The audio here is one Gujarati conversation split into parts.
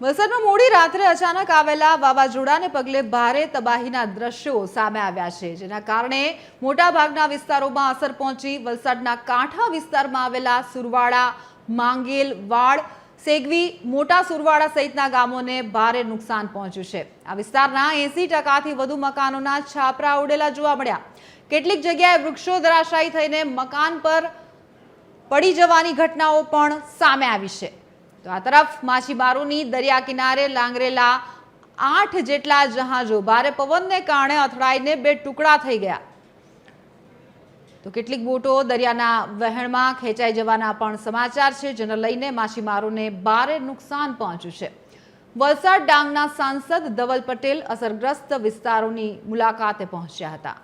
વલસાડમાં મોડી રાત્રે અચાનક આવેલા વાવાઝોડાને પગલે ભારે તબાહીના દ્રશ્યો સામે આવ્યા છે, જેના કારણે મોટાભાગના વિસ્તારોમાં અસર પહોંચી। વલસાડના કાંઠા વિસ્તારમાં આવેલા સુરવાડા, માંગેલ, વાડ, સેગવી, મોટા સુરવાડા સહિતના ગામોને ભારે નુકસાન પહોંચ્યું છે। આ વિસ્તારના 80%થી વધુ મકાનોના છાપરા ઉડેલા જોવા મળ્યા। કેટલીક જગ્યાએ વૃક્ષો ધરાશાયી થઈને મકાન પર પડી જવાની ઘટનાઓ પણ સામે આવી છે। તો આ તરફ માછીમારોની દરિયા કિનારે લાંગરેલા 8 જેટલા જહાજો ભારે પવનને કારણે અથડાઈને 2 ટુકડા થઈ ગયા। તો કેટલીક બોટો દરિયાના વહેણમાં ખેંચાઈ જવાના પણ સમાચાર છે, જેને લઈને માછીમારોને ભારે નુકસાન પહોંચ્યું છે। વલસાડ ડાંગના સાંસદ ધવલ પટેલ અસરગ્રસ્ત વિસ્તારોની મુલાકાતે પહોંચ્યા હતા।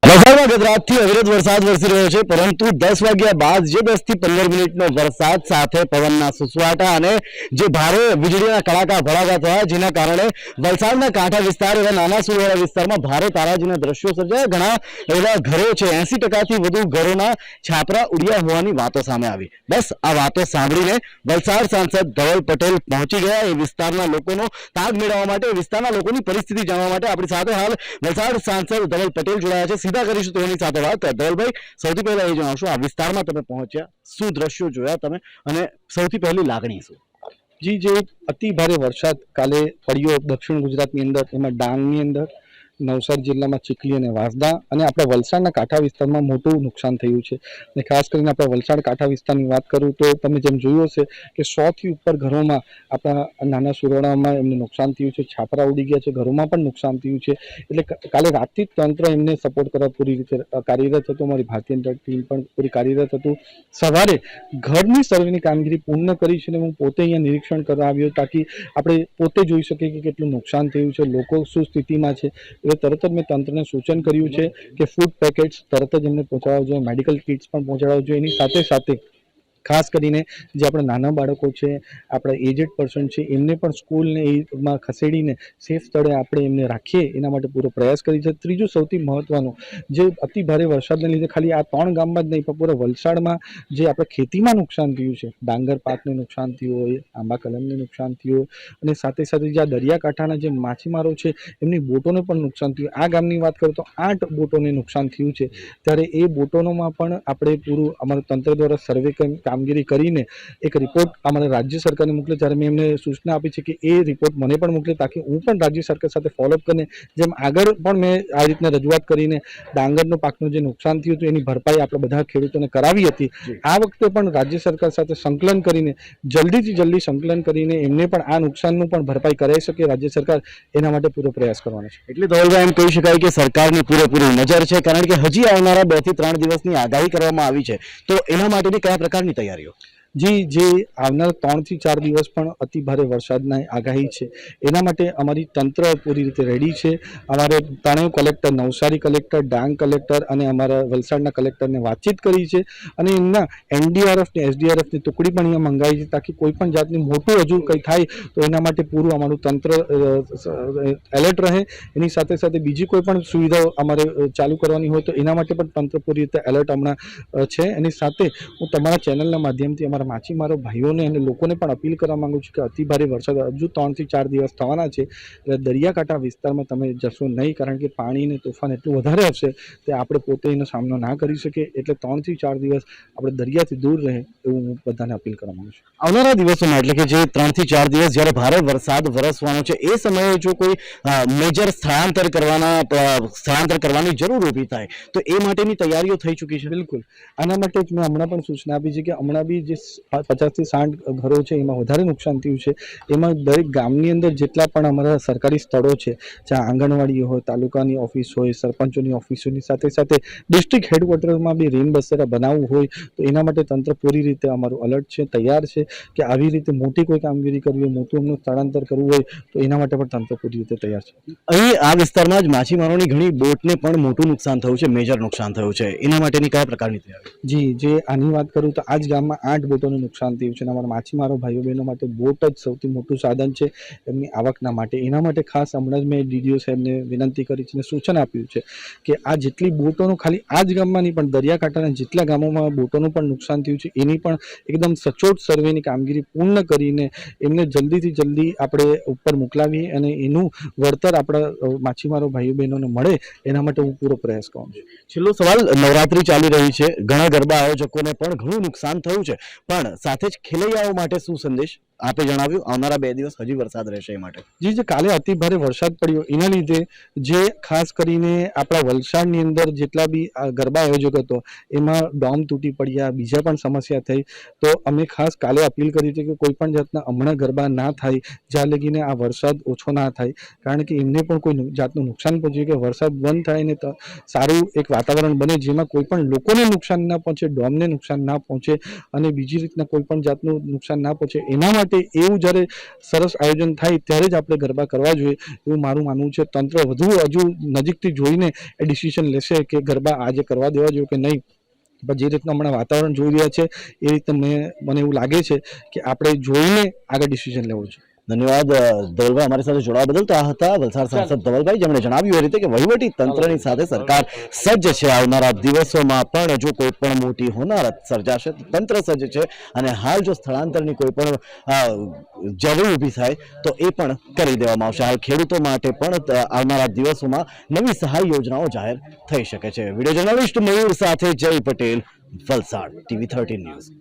વલસાડમાં ગત રાતથી અવિરત વરસાદ વરસી રહ્યો છે, પરંતુ 10 વાગ્યા બાદ જે 10 થી 15 મિનિટનો વરસાદ સાથે પવનના સુસવાટા અને જે ભારે વીજળીના કડાકા ભડાકા થયા, જેના કારણે વલસાડના કાંઠા વિસ્તાર એવા નાના સુરવાડા વિસ્તારમાં ભારે તારાજીના દ્રશ્યો સર્જાયા। ઘણા એવા ઘરો છે, 80%થી વધુ ઘરોના છાપરા ઉડ્યા હોવાની વાતો સામે આવી। બસ આ વાતો સાંભળીને વલસાડ સાંસદ ધવલ પટેલ પહોંચી ગયા એ વિસ્તારના લોકોનો તાગ મેળવવા માટે, વિસ્તારના લોકોની પરિસ્થિતિ જાણવા માટે। આપણી સાથે હાલ વલસાડ સાંસદ ધવલ પટેલ જોડાયા છે, સીધા કરીશું તેની સાથે વાત। ધવલભાઈ, સૌથી પહેલા એ જણાવશો, આ વિસ્તારમાં તમે પહોંચ્યા, શું દ્રશ્યો જોયા તમે અને સૌથી પહેલી લાગણી શું? જી, જે અતિ ભારે વરસાદ કાલે પડ્યો દક્ષિણ ગુજરાતની અંદર, એમાં ડાંગની અંદર, નવસારી જિલ્લામાં ચીખલી અને વાંસદા અને આપણા વલસાડના કાંઠા વિસ્તારમાં મોટું નુકસાન થયું છે। અને ખાસ કરીને આપણા વલસાડ કાંઠા વિસ્તારની વાત કરું તો તમે જેમ જોયું હશે કે 100થી ઉપર ઘરોમાં આપણા નાના સુરવાડામાં એમને નુકસાન થયું છે, છાપરા ઉડી ગયા છે, ઘરોમાં પણ નુકસાન થયું છે। એટલે કાલે રાતથી જ તંત્ર એમને સપોર્ટ કરવા પૂરી રીતે કાર્યરત હતું, અમારી ભારતીય ટીમ પણ પૂરી કાર્યરત હતું। સવારે ઘરની સર્વેની કામગીરી પૂર્ણ કરી છે અને હું પોતે અહીંયા નિરીક્ષણ કરવા આવ્યો તાકી આપણે પોતે જોઈ શકીએ કે કેટલું નુકસાન થયું છે, લોકો શું સ્થિતિમાં છે। તરત જ મેં તંત્રને સૂચન કર્યું છે કે ફૂડ પેકેટ્સ તરત જ એમને પહોંચાડવા જોઈએ, મેડિકલ કિટ્સ પણ પહોંચાડવા જોઈએ। એની સાથે સાથે ખાસ કરીને જે આપણા નાના બાળકો છે, આપણા એજેડ પર્સન છે, એમને પણ સ્કૂલને એમાં ખસેડીને સેફ સ્થળે આપણે એમને રાખીએ એના માટે પૂરો પ્રયાસ કરી છે। ત્રીજું સૌથી મહત્વનું, જે અતિ ભારે વરસાદને લીધે ખાલી આ 3 ગામમાં જ નહીં પણ પૂરા વલસાડમાં જે આપણે ખેતીમાં નુકસાન થયું છે, ડાંગર પાકને નુકસાન થયું હોય, આંબા કલમને નુકસાન થયું હોય અને સાથે સાથે જે આ દરિયાકાંઠાના જે માછીમારો છે એમની બોટોને પણ નુકસાન થયું। આ ગામની વાત કરું તો 8 બોટોને નુકસાન થયું છે, ત્યારે એ બોટોમાં પણ આપણે પૂરું અમારા તંત્ર દ્વારા સર્વે કામગીરી કરીને એક રિપોર્ટ અમારા રાજ્ય સરકારને મોકલે। ત્યારે મેં એમને સૂચના આપી છે કે એ રિપોર્ટ મને પણ મોકલે તાકી હું પણ રાજ્ય સરકાર સાથે ફોલોઅપ કરીને, જેમ આગળ પણ મેં આ રીતના રજૂઆત કરીને ડાંગરનો પાકનું જે નુકસાન થયું હતું એની ભરપાઈ આપણે બધા ખેડૂતોને કરાવી હતી, આ વખતે પણ રાજ્ય સરકાર સાથે સંકલન કરીને જલ્દીથી જલ્દી સંકલન કરીને એમને પણ આ નુકસાનનું પણ ભરપાઈ કરાવી શકે રાજ્ય સરકાર, એના માટે પૂરો પ્રયાસ કરવાનો છે। એટલે ધવલભાઈ, એમ કહી શકાય કે સરકારની પૂરેપૂરી નજર છે, કારણ કે હજી આવનારા 2 થી 3 દિવસની આગાહી કરવામાં આવી છે, તો એના માટેની કયા પ્રકારની તૈયારીઓ? જી, જે આવનાર 3 થી 4 દિવસ પણ અતિ ભારે વરસાદની આગાહી છે, એના માટે અમારી તંત્ર પૂરી રીતે રેડી છે। અમારે ત્રણેય collector, Navsari collector, Dang collector અને અમારા વલસાડના કલેક્ટરને વાતચીત કરી છે અને એમના NDRF ને SDRFની ટુકડી પણ અહીંયા મંગાવી છે તાકી કોઈ પણ જાતની મોટું હજુ કંઈ થાય તો એના માટે પૂરું અમારું તંત્ર એલર્ટ રહે। એની સાથે સાથે બીજી કોઈ પણ સુવિધાઓ અમારે ચાલુ કરવાની હોય તો એના માટે પણ તંત્ર પૂરી રીતે એલર્ટ હમણાં છે। એની સાથે હું તમારા ચેનલના માધ્યમથી અમારા માછીમારો ભાઈઓને અને લોકોને પણ અપીલ કરવા માંગુ છું કે અતિ ભારે વરસાદ હજુ 3 થી 4 દિવસ થવાના છે, એટલે દરિયાકાંઠા વિસ્તારમાં તમે જશો નહીં, કારણ કે પાણી અને તોફાન એટલું વધારે હશે તે આપણે પોતે એનો સામનો ના કરી શકીએ। એટલે 3 થી 4 દિવસ આપણે દરિયાથી દૂર રહે એવું હું બધાને અપીલ કરવા માંગુ છું। આવનારા દિવસોમાં, એટલે કે જે 3 થી 4 દિવસ જ્યારે ભારે વરસાદ વરસવાનો છે, એ સમયે જો કોઈ મેજર સ્થળાંતર કરવાની જરૂર ઊભી થાય તો એ માટેની તૈયારીઓ થઈ ચૂકી છે? બિલકુલ, આના માટે જ મેં હમણાં પણ સૂચના આપી છે કે હમણાં બી જે 50 થી 60 ઘરો છે એમાં વધારે નુકસાન થયું છે, એમાં દરેક ગામની અંદર જેટલા પણ અમારા સરકારી સ્થળો છે, જ્યાં આંગણવાડી હોય, તાલુકાની ઓફિસ હોય, સરપંચોની ઓફિસોની સાથે સાથે ડિસ્ટ્રિક્ટ હેડક્વાર્ટરમાં બી રેન બસેરા બનાવવું હોય તો એના માટે તંત્ર પૂરી રીતે અમારું અલર્ટ છે, તૈયાર છે કે આવી રીતે મોટી કોઈ કામગીરી કરવી હોય, મોટું એમનું સ્થળાંતર કરવું હોય તો એના માટે પણ તંત્ર પૂરી રીતે તૈયાર છે। અહીં આ વિસ્તારમાં જ માછીમારોની ઘણી બોટને પણ મોટું નુકસાન થયું છે, મેજર નુકસાન થયું છે, એના માટેની કયા પ્રકારની તૈયારી? જી, જે આની વાત કરું તો આ જ ગામમાં 8 બોટો ખેડૂતોને નુકસાન થયું છે અને અમારા માછીમારો ભાઈઓ બહેનો માટે બોટ જ સૌથી મોટું સાધન છે એમની આવકના માટે. એના માટે ખાસ હમણાં જ મેં ડીડીઓ સાહેબને વિનંતી કરી છે અને સૂચન આપ્યું છે કે આ જેટલી બોટોનું ખાલી આ જ ગામમાં નહીં પણ દરિયાકાંઠાના જેટલા ગામોમાં બોટોનું પણ નુકસાન થયું છે એની પણ એકદમ સચોટ સર્વેની કામગીરી પૂર્ણ કરીને એમને જલ્દીથી જલ્દી આપણે ઉપર મોકલાવીએ અને એનું વળતર આપણા માછીમારો ભાઈઓ બહેનોને મળે એના માટે હું પૂરો પ્રયાસ કરું છું. છેલ્લો સવાલ, નવરાત્રી ચાલી રહી છે, ઘણા ગરબા આયોજકોને પણ ઘણું નુકસાન થયું છે, પણ સાથે જ ખેલૈયાઓ માટે શું સંદેશ આપે જણાવ્યું? આવનારા 2 દિવસ હજી વરસાદ રહેશે એ માટે. જે કાલે અતિ ભારે વરસાદ પડ્યો એના લીધે જે ખાસ કરીને આપણા વલસાડની અંદર જેટલા બી ગરબા આયોજક હતો એમાં ડોમ તૂટી પડ્યા, બીજા પણ સમસ્યા થઈ. તો અમે ખાસ કાલે અપીલ કરી છે કે કોઈ પણ જાતના હમણાં ગરબા ના થાય જ્યાં લગીને આ વરસાદ ઓછો ના થાય, કારણ કે એમને પણ કોઈ જાતનું નુકસાન પહોંચ્યું કે વરસાદ બંધ થાય ને તો સારું એક વાતાવરણ બને જેમાં કોઈ પણ લોકોને નુકસાન ના પહોંચે, ડોમને નુકસાન ના પહોંચે અને બીજી રીતના કોઈ પણ જાતનું નુકસાન ના પહોંચે. એના માટે એવું જ્યારે સરસ આયોજન થાય ત્યારે જ આપણે ગરબા કરવા જોઈએ એવું મારું માનવું છે. તંત્ર હજુ નજીકથી જોઈને એ ડિસિઝન લેશે કે ગરબા આજે કરવા દેવા જોઈએ કે નહીં. પણ જે રીતના હમણાં વાતાવરણ જોઈ રહ્યા છે એ રીતે મને એવું લાગે છે કે આપણે જોઈને આગળ ડિસિઝન લેવું છે. ધન્યવાદ ધવલભાઈ, અમારી સાથે જોડાવા બદલ. તો આ હતા વલસાડ સાંસદ ધવલભાઈ, જેમણે જણાવ્યું એ રીતે કે વહીવટી તંત્રની સાથે સરકાર સજ્જ છે. આવનારા દિવસોમાં પણ જો કોઈ પણ મોટી હોનારત સર્જાશે તો તંત્ર સજ્જ છે અને હાલ જો સ્થળાંતરની કોઈ પણ જરૂર ઊભી થાય તો એ પણ કરી દેવામાં આવશે. હાલ ખેડૂતો માટે પણ આવનારા દિવસોમાં નવી સહાય યોજનાઓ જાહેર થઈ શકે છે. વિડીયો જર્નલિસ્ટ મયુર સાથે જય પટેલ, વલસાડ, TV 13 ન્યૂઝ.